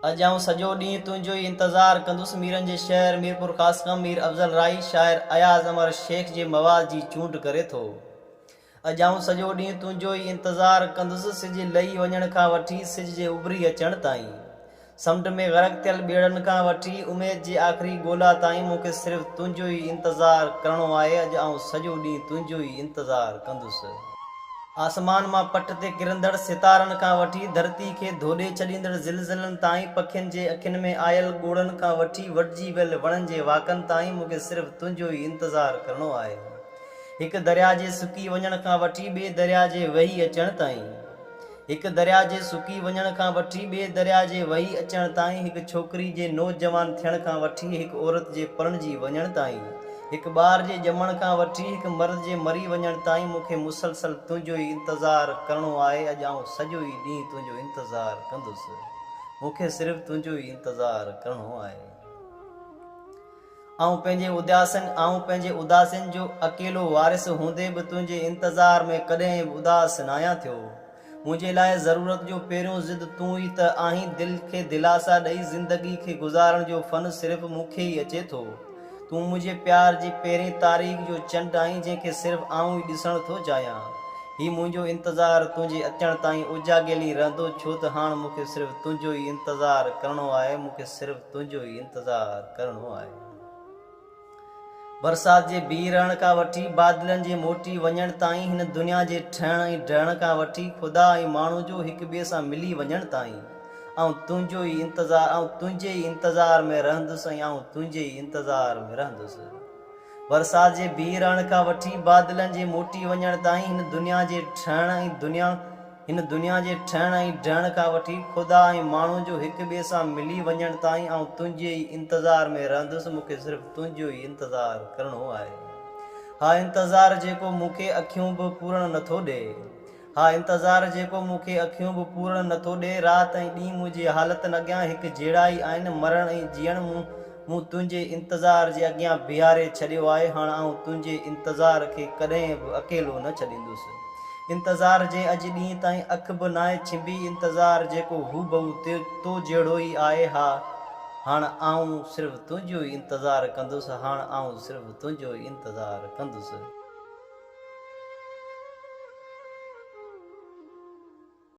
अॼु आऊं सॼो ॾींहुं तुंहिंजो ई इंतज़ारु कंदुसि। मीरनि जे शहर मीरपुर ख़ासकम मीर अफ़ज़ल राई शाइर अयाज़ अमर शेख जे मवाद जी चूंड करे थो। अॼु आऊं सॼो ॾींहुं तुंहिंजो ई इंतज़ारु कंदुसि, सिज लही वञण खां वठी सिज जे उभरी अचण ताईं, समुंड में ग़रक़ थियल ॿेड़नि खां वठी उमेद जे आख़िरी ॻोल्हा ताईं मूंखे सिर्फ़ु तुंहिंजो ई इंतज़ारु करिणो आहे। अॼु आऊं सॼो ॾींहुं तुंहिंजो ई इंतज़ारु कंदुसि। आसमान मां पट ते किरंदड़ सितारनि खां वठी धरती खे धोॾे छॾींदड़ ज़िलज़िलनि ताईं, पखियुनि जे अखियुनि में आयल ॻोड़नि खां वठी वढिजी वियल वणनि जे वाकनि ताईं, मूंखे सिर्फ़ु तुंहिंजो ई इंतज़ारु करिणो आहे। हिकु दरिया जे सुकी वञण खां वठी ॿिए दरिया जे वही अचण ताईं, हिकु दरिया जे सुकी वञण खां वठी ॿिए दरिया जे वही अचण ताईं, हिकु छोकिरी जे नौजवान थियण खां वठी हिकु औरत जे परिणिजी वञण ताईं, हिकु ॿार जे ॼमण खां वठी हिकु मर्द जे मरी वञण ताईं, मूंखे मुसलसल तुंहिंजो ई इंतज़ारु करिणो आहे। अॼु आऊं सॼो ई ॾींहुं तुंहिंजो इंतज़ारु कंदुसि। मूंखे सिर्फ़ु तुंहिंजो ई इंतज़ारु करिणो आहे। आऊं पंहिंजे उदासियुनि जो अकेलो वारिस हूंदे बि तुंहिंजे इंतज़ार में कॾहिं बि उदास न आहियां थियो। मुंहिंजे लाइ ज़रूरत जो पहिरियों ज़िद तूं ई त आहीं। दिलि खे दिलासा ॾेई ज़िंदगी खे गुज़ारण जो फ़न सिर्फ़ु मूंखे ई अचे थो। तूं मुंहिंजे प्यार जी पहिरीं तारीख़ जो चंडु आहीं, जंहिंखे सिर्फ़ु आऊं ई ॾिसण थो चाहियां। हीउ मुंहिंजो इंतज़ारु तुंहिंजे अचण ताईं उजाॻियल ई रहंदो, छो त हाणे मूंखे सिर्फ़ु तुंहिंजो ई इंतज़ारु करिणो आहे। मूंखे सिर्फ़ु तुंहिंजो ई इंतज़ारु करिणो आहे। बरसाति जे बीह रहण खां वठी बादलनि जे मोटी वञण ताईं, हिन दुनिया जे ठहण ऐं ढहण खां वठी ख़ुदा ऐं माण्हू जो हिक ॿिए सां मिली वञण ताईं, आऊं तुंहिंजे ई इंतज़ार में रहंदुसि ऐं आऊं तुंहिंजे ई इंतज़ार में रहंदुसि। बरसाति जे बीह रहण खां वठी बादलनि जे मोटी वञण ताईं, हिन दुनिया जे ठहण ऐं ढहण खां वठी ख़ुदा ऐं माण्हू जो हिक ॿिए सां मिली वञण ताईं, आऊं तुंहिंजे ई इंतज़ार में रहंदुसि। मूंखे सिर्फ़ु तुंहिंजो ई इंतज़ारु करिणो आहे। हा इंतज़ारु जेको मूंखे अखियूं बि पूरण नथो ॾे, हा इंतज़ारु जेको मूंखे अखियूं बि पूरण नथो ॾे। राति ऐं ॾींहुं मुंहिंजे हालतुनि अॻियां हिकु जहिड़ा ई आहिनि। मरण ऐं जीअण मूं तुंहिंजे इंतज़ार जे अॻियां बीहारे छॾियो आहे। हाणे आऊं तुंहिंजे इंतज़ार खे कॾहिं बि अकेलो न छॾींदुसि। इंतज़ार जे अॼु ॾींहं ताईं अखि बि नाहे छिंबी। इंतज़ारु जेको हूबहू तो जहिड़ो ई आहे। हा हाणे आऊं सिर्फ़ु तुंहिंजो ई इंतज़ारु कंदुसि। हाणे आऊं सिर्फ़ु तुंहिंजो ई इंतज़ारु कंदुसि।